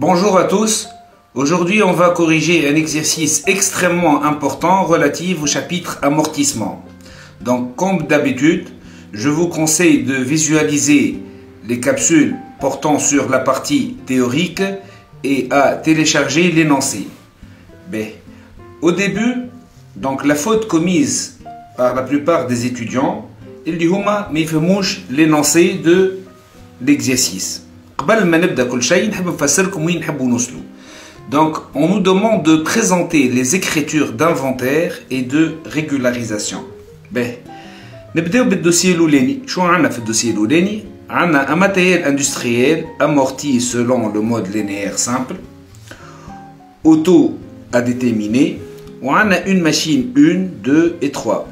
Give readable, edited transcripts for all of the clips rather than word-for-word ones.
Bonjour à tous. Aujourd'hui, on va corriger un exercice extrêmement important relatif au chapitre amortissement. Donc, comme d'habitude, je vous conseille de visualiser les capsules portant sur la partie théorique et à télécharger l'énoncé. Au début, donc la faute commise par la plupart des étudiants, اللي هما ما يفهموش l'énoncé de l'exercice. قبل ما نبدا كل شيء نحب نفسر لكم وين نحبوا نوصلوا. Donc, on nous demande de présenter les écritures d'inventaire et de régularisation. نبداو بالدوسيي الاولاني. شو عندنا في الدوسيي الاولاني؟ عندنا un matériel industriel amorti selon le mode linéaire simple, auto à déterminer, ou عندنا une machine 1, 2 et 3.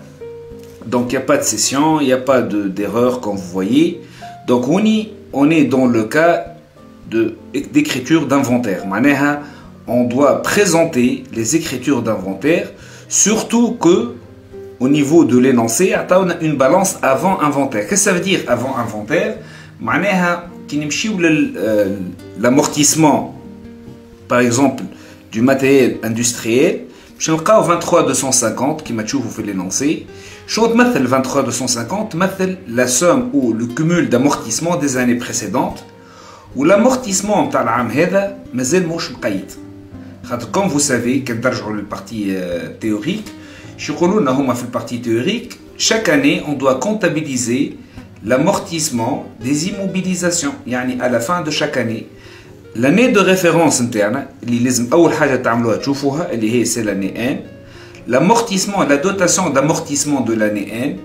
Donc il n'y a pas de session, il n'y a pas d'erreur comme vous voyez. Donc on est dans le cas d'écriture d'inventaire. On doit présenter les écritures d'inventaire, surtout que au niveau de l'énoncé, on a une balance avant inventaire. Qu'est-ce que ça veut dire avant inventaire? L'amortissement, par exemple, du matériel industriel, je vais 23 250 qui m'a toujours fait l'énoncé. شو تمثل 23 250 تمثل la somme ou le cumul d'amortissement des années précédentes و l'amortissement نتاع العام هذا مازال مش مقيد. خاطر comme vous savez كي نرجعوا للبارتي théorique شو يقولوا لنا هما في البارتي théorique chaque année on doit comptabiliser l'amortissement des immobilisations يعني à la fin de chaque année. L'année de référence نتاعنا اللي لازم أول حاجة تعملوها تشوفوها اللي هي c'est l'année 1. L'amortissement, la dotation d'amortissement de l'année N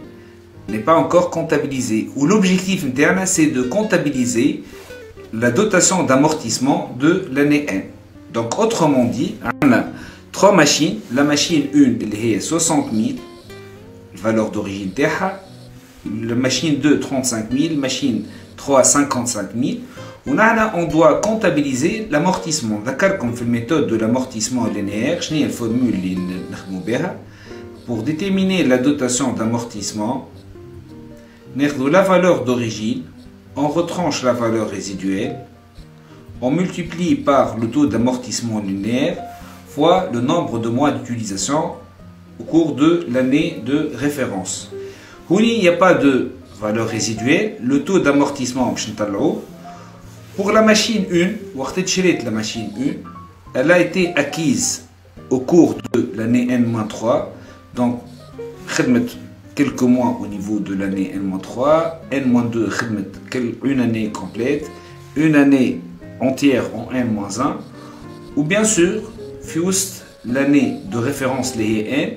n'est pas encore comptabilisée. Ou l'objectif interne, c'est de comptabiliser la dotation d'amortissement de l'année N. Donc, autrement dit, on a 3 machines. La machine 1, elle est 60 000, valeur d'origine TH. La machine 2, 35 000. Machine 3, 55 000. On doit comptabiliser l'amortissement. D'accord, comme fait la méthode de l'amortissement linéaire, je n'ai la formule pour déterminer la dotation d'amortissement. La valeur d'origine, on retranche la valeur résiduelle, on multiplie par le taux d'amortissement linéaire fois le nombre de mois d'utilisation au cours de l'année de référence. Il n'y a pas de valeur résiduelle, le taux d'amortissement pour la machine 1, la machine 1, elle a été acquise au cours de l'année N-3. Donc, quelques mois au niveau de l'année N-3, N-2, une année complète, une année entière en N-1. Ou bien sûr, l'année de référence les N,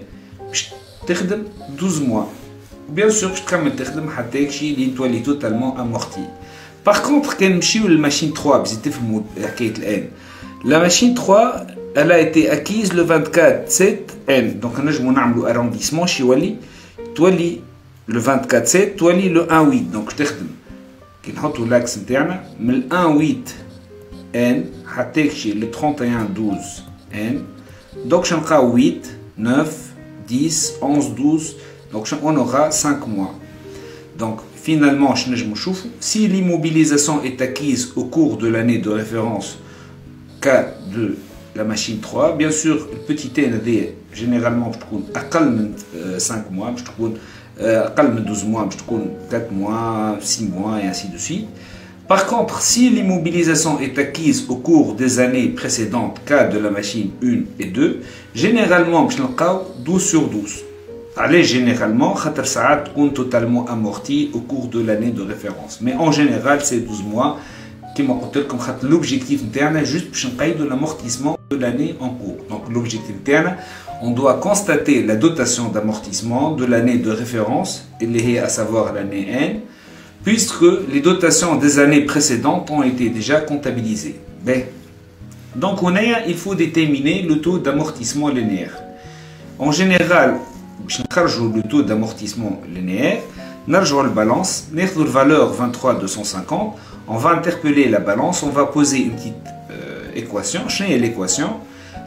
12 mois. Ou bien sûr, je vais totalement amorti. Par contre, quand on la machine 3, la machine 3, elle a été acquise le 24/7/N. Donc, on a fait l'arrondissement, le 24/7, le 1/8. Donc, je vais l'axe interne, le 1/8/N, le 31/12/N. Donc, je vais 8, 9, 10, 11, 12. Donc, on aura 5 mois. Donc, finalement, si l'immobilisation est acquise au cours de l'année de référence cas de la machine 3, bien sûr, le petit n généralement à 5 mois, à 12 mois, 4 mois, 6 mois et ainsi de suite. Par contre, si l'immobilisation est acquise au cours des années précédentes cas de la machine 1 et 2, généralement, 12 sur 12. Allez, généralement, ça est totalement amorti au cours de l'année de référence. Mais en général, c'est 12 mois qui m'ont comme l'objectif interne juste pour l'amortissement de l'année en cours. Donc, l'objectif interne, on doit constater la dotation d'amortissement de l'année de référence, à savoir l'année N, puisque les dotations des années précédentes ont été déjà comptabilisées. Donc, il faut déterminer le taux d'amortissement linéaire. En général, le taux d'amortissement linéaire, نرجعوا البالانس ناخذوا الفالور 23 250, on va interpeller la balance, on va poser une petite équation. شنو هي l'équation?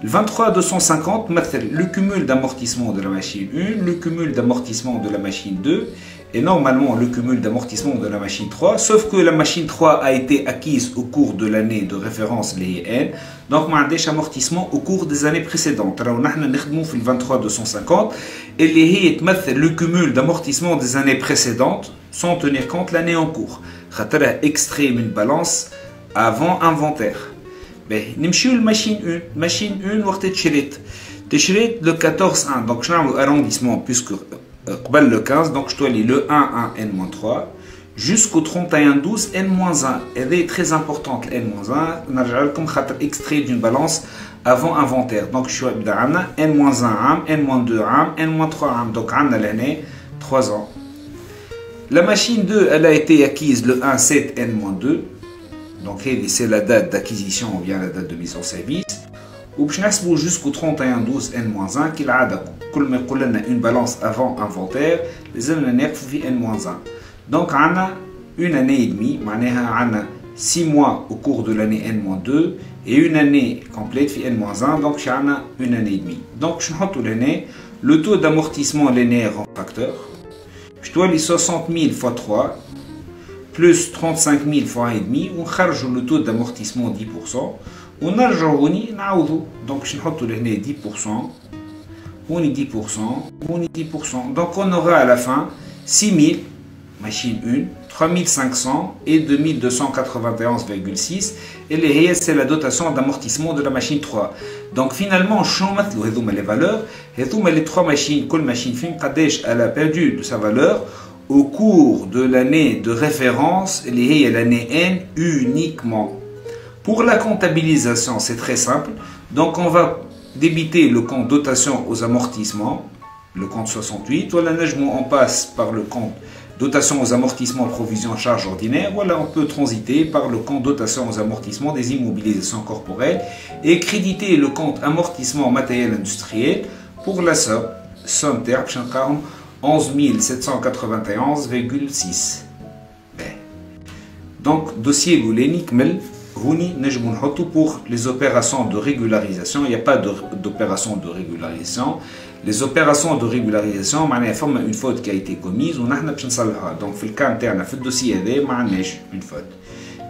Le 23 250 مثل le cumul d'amortissement de la machine 1, le cumul d'amortissement de la machine 2 et normalement le cumul d'amortissement de la machine 3, sauf que la machine 3 a été acquise au cours de l'année de référence les N, donc ما عندهاش amortissement au cours des années précédentes. راهو نحن نخدموا في 23250 اللي هي تمثل le cumul d'amortissement des années précédentes sans tenir compte l'année en cours. خاطرها extrait من balance avant inventaire. نمشيو للماشين 1. ماشين 1 وقت تشريت le 14-1, donc je n'ai arrondissement puisque le 15, donc je dois aller le 1-1 n-3 jusqu'au 31-12 n-1. Elle est très importante n-1. On a comme extrait d'une balance avant inventaire. Donc je suis n-1 n-2 n-3 donc on a l'année 3 ans. La machine 2, elle a été acquise le 1-7 n-2. Donc c'est la date d'acquisition ou bien la date de mise en service. Ou jusqu'au 31-12 n-1 qui a une balance avant inventaire, les années n-1. Donc on a une année et demie, on a 6 mois au cours de l'année n-2 et une année complète n-1, donc on a une année et demie. Donc je vais l'année, le taux d'amortissement linéaire en facteur, je dois les 60 000 x 3 plus 35 000 x 1,5 on charge le taux d'amortissement 10%. On a donc je vais 10%, on est 10%, on est 10%. Donc on aura à la fin 6000, machine 1, 3500 et 2291,6. Et c'est la dotation d'amortissement de la machine 3. Donc finalement, les valeurs, les 3 machines, quelle machine elle a perdu de sa valeur au cours de l'année de référence, l'année N uniquement. Pour la comptabilisation, c'est très simple. Donc, on va débiter le compte dotation aux amortissements, le compte 68. Voilà, on passe par le compte dotation aux amortissements, provision, charge ordinaire. Voilà, on peut transiter par le compte dotation aux amortissements des immobilisations corporelles et créditer le compte amortissement matériel industriel pour la somme terme 11 791,6. Donc, dossier boulénique, pour les opérations de régularisation, il n'y a pas d'opération de régularisation. Les opérations de régularisation, il y a une faute qui a été commise, donc dans le cas interne, le dossier D, il y a une faute.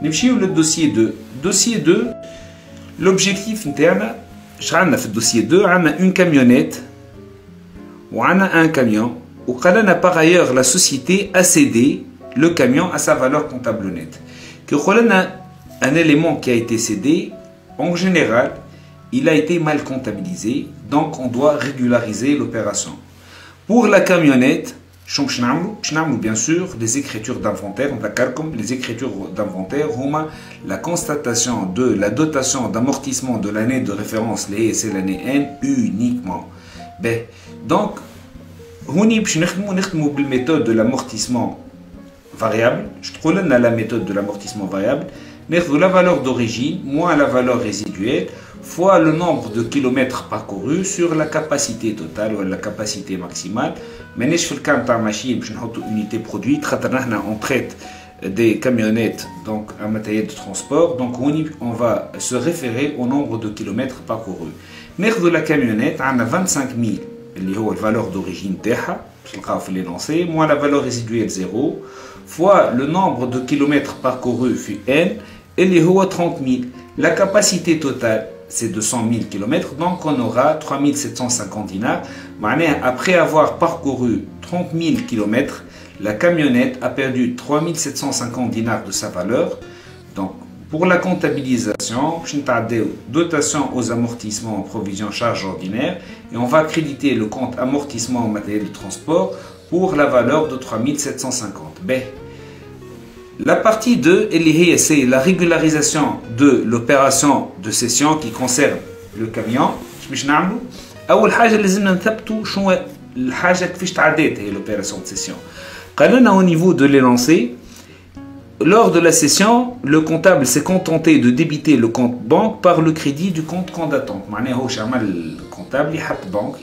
Nous le dossier 2. Dossier 2, l'objectif interne, dans le dossier 2, on a une camionnette, on a un camion, et par ailleurs la société a cédé le camion à sa valeur comptable nette. Un élément qui a été cédé, en général, il a été mal comptabilisé, donc on doit régulariser l'opération. Pour la camionnette, bien sûr, les écritures d'inventaire, comme les écritures d'inventaire, la constatation de la dotation d'amortissement de l'année de référence, c'est l'année N uniquement. Donc, on la méthode de l'amortissement variable. Je trouve la méthode de l'amortissement variable. La valeur d'origine moins la valeur résiduelle fois le nombre de kilomètres parcourus sur la capacité totale ou la capacité maximale. Mais je fais le cas de la machine, je une unité produite. On traite des camionnettes, donc un matériel de transport. Donc on va se référer au nombre de kilomètres parcourus. De la camionnette, on a 25 000, qui est la valeur d'origine, moins la valeur résiduelle 0, fois le nombre de kilomètres parcourus fut N, et les 30 000. La capacité totale, c'est 200 000 km, donc on aura 3750 dinars. Après avoir parcouru 30 000 km, la camionnette a perdu 3750 dinars de sa valeur. Donc, pour la comptabilisation, dotation aux amortissements, provision, charge ordinaire, et on va créditer le compte amortissement au matériel de transport pour la valeur de 3750. La partie 2, c'est la régularisation de l'opération de cession qui concerne le camion. أول حاجة لازم نثبتوا شنو الحاجة كيفاش تعدات هي l'opération de cession. قالنا au niveau de l'énoncé, lors de la cession, le comptable s'est contenté de débiter le compte banque par le crédit du compte d'attente. Le comptable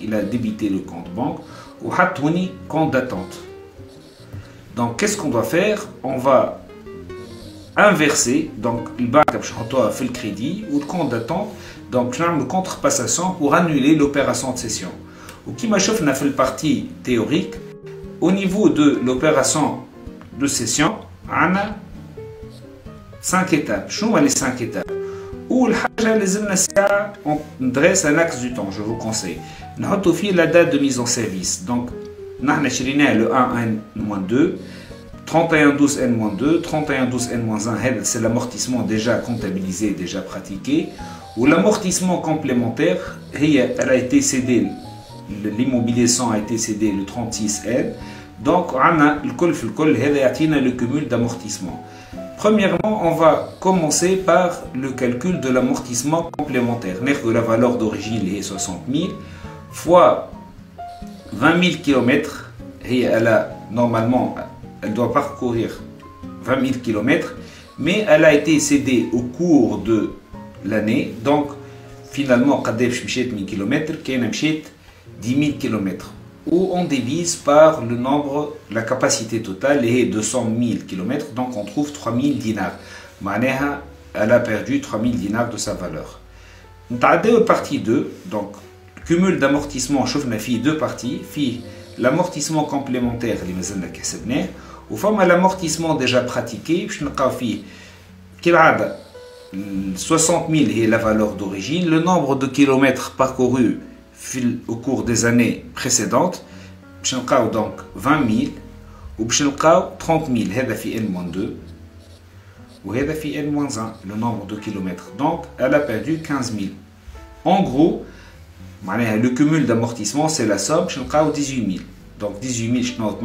il a débité le compte banque ou compte d'attente. Donc qu'est-ce qu'on doit faire? On va inverser donc le banque fait le crédit ou le compte d'attente, donc le contrepassation pour annuler l'opération de cession. Ou qui m'a chauffé fait la partie théorique, au niveau de l'opération de cession, on a 5 étapes. Je les 5 étapes. Ou on dresse un axe du temps, je vous conseille. Nous avons la date de mise en service. Donc, nous avons le 1N-2, 31-12N-2, 31-12N-1, c'est l'amortissement déjà comptabilisé, déjà pratiqué. Ou l'amortissement complémentaire, elle a été cédée, l'immobilier 100 a été cédé le 36N. Donc, on a le cumul d'amortissement. Premièrement, on va commencer par le calcul de l'amortissement complémentaire. La valeur d'origine est 60 000 fois 20 000 km. Normalement, elle doit parcourir 20 000 km, mais elle a été cédée au cours de l'année. Donc, finalement, quand je suis 1000 km, je suis 10 000 km. Où on divise par le nombre, la capacité totale est 200 000 km, donc on trouve 3000 dinars. Elle a perdu 3000 dinars de sa valeur. Nous avons partie 2, donc cumul d'amortissement, je vous deux parties, l'amortissement complémentaire, ou l'amortissement déjà pratiqué, je vous 60 000 est la valeur d'origine, le nombre de kilomètres parcourus au cours des années précédentes, donc 20 000 ou 30 000, c'est N-2 ou c'est N-1, le nombre de kilomètres. Donc, elle a perdu 15 000. En gros, le cumul d'amortissement, c'est la somme, 18 000. Donc, 18 000,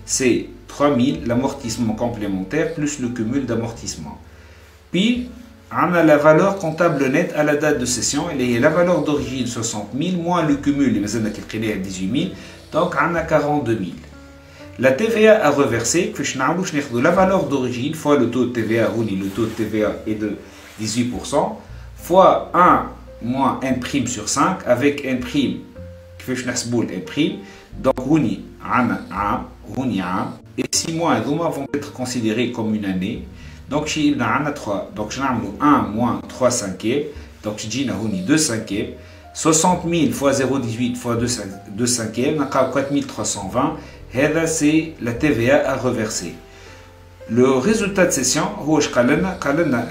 c'est 3 000, l'amortissement complémentaire plus le cumul d'amortissement. Puis, on a la valeur comptable nette à la date de cession, elle est la valeur d'origine 60 000 moins le cumul, les maisons qui est 18 000, donc on a 42 000. La TVA à reverser, la valeur d'origine fois le taux de TVA, le taux de TVA est de 18%, fois 1 moins 1 prime sur 5 avec 1 prime, donc on a et 6 mois vont être considérés comme une année. Donc, je a 3. Donc, je vais 1 moins 3 cinquièmes. Donc, je vais 2 cinquièmes. 60 000 fois 0,18 fois 2 cinquièmes. On a 4320. C'est la TVA à reverser. Le résultat de cession,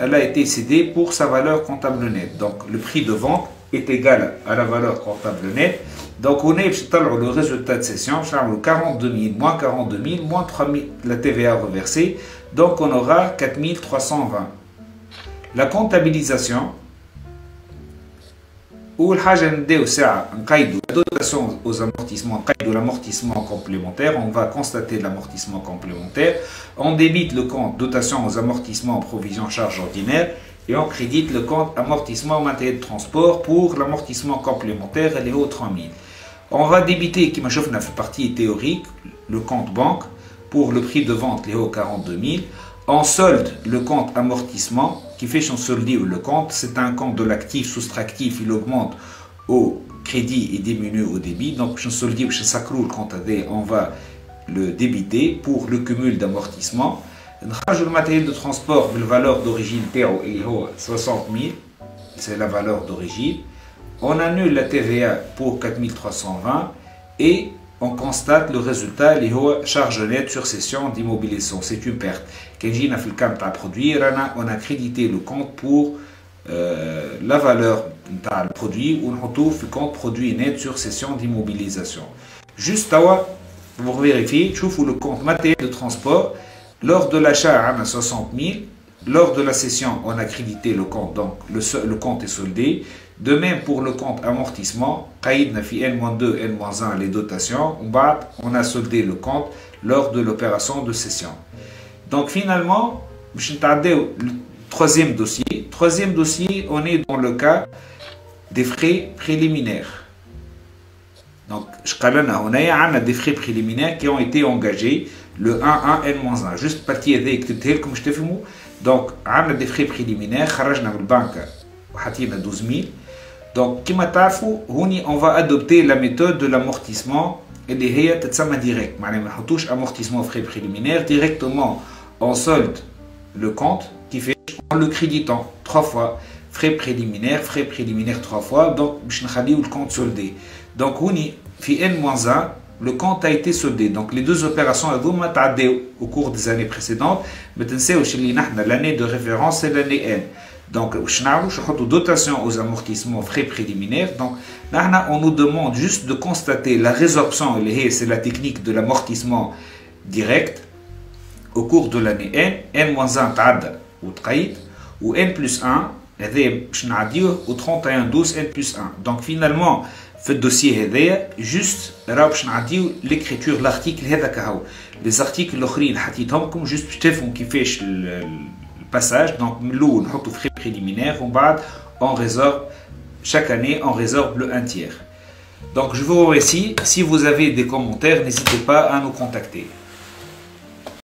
elle a été cédée pour sa valeur comptable nette. Donc, le prix de vente est égal à la valeur comptable nette. Donc, on est le résultat de cession, 42 000 moins 42 000 moins 3 000, la TVA reversée. Donc, on aura 4 320. La comptabilisation, ou la dotation aux amortissements, l'amortissement complémentaire, on va constater l'amortissement complémentaire. On débite le compte dotation aux amortissements, provision, charge ordinaire. Et on crédite le compte amortissement matériel de transport pour l'amortissement complémentaire, elle est au 3000. On va débiter, qui m'a chauffé dans la partie théorique, le compte banque pour le prix de vente, les au 42 000. En solde, le compte amortissement, qui fait son solde ou le compte, c'est un compte de l'actif soustractif, il augmente au crédit et diminue au débit. Donc, son solde ou le compte AD, on va le débiter pour le cumul d'amortissement. Le matériel de transport, la valeur d'origine, 60 000, c'est la valeur d'origine. On annule la TVA pour 4320 et on constate le résultat, les charges nettes sur cession d'immobilier. C'est une perte. Quand on a fait le cas de produit, on a crédité le compte pour la valeur du produit ou on retrouve le compte produit net sur cession d'immobilisation. Juste pour vérifier, je trouve le compte matériel de transport. Lors de l'achat, on a 60 000. Lors de la cession, on a crédité le compte, donc le compte est soldé. De même pour le compte amortissement, N-2, N-1, les dotations, on a soldé le compte lors de l'opération de cession. Donc finalement, je vais regarder le troisième dossier. Troisième dossier, on est dans le cas des frais préliminaires. Donc, on a des frais préliminaires qui ont été engagés le 1, N-1. Juste partie avec comme je te fais. Donc, on a des frais préliminaires, on a le banque, on a 12 000. Donc, comme on va adopter la méthode de l'amortissement et des direct. On touche amortissement frais préliminaires directement en solde le compte qui fait en le créditant 3 fois. Frais préliminaires 3 fois. Donc, je vais le compte soldé. Donc, on y fait N-1, le compte a été soldé. Donc les deux opérations au cours des années précédentes. L'année de référence c'est l'année N. Donc dotation aux amortissements frais préliminaires. Donc on nous demande juste de constater la résorption, c'est la technique de l'amortissement direct au cours de l'année N, N-1 تعدى وتقيد ou N plus 1 هذا باش نعديوه au 31/12 N plus 1. Donc finalement في الدوسيه هذايا جوست راهو باش نعديو l'écriture l'article هذاك هو. les articles الاخرين حطيتهم لكم جوست باش تفهموا كيفاش الباساج. Donc من الاول نحطوا frais préliminaires ومن بعد on résorbe chaque année on résorbe le 1/3. Donc je vous remercie. Si vous avez des commentaires, n'hésitez pas à nous contacter.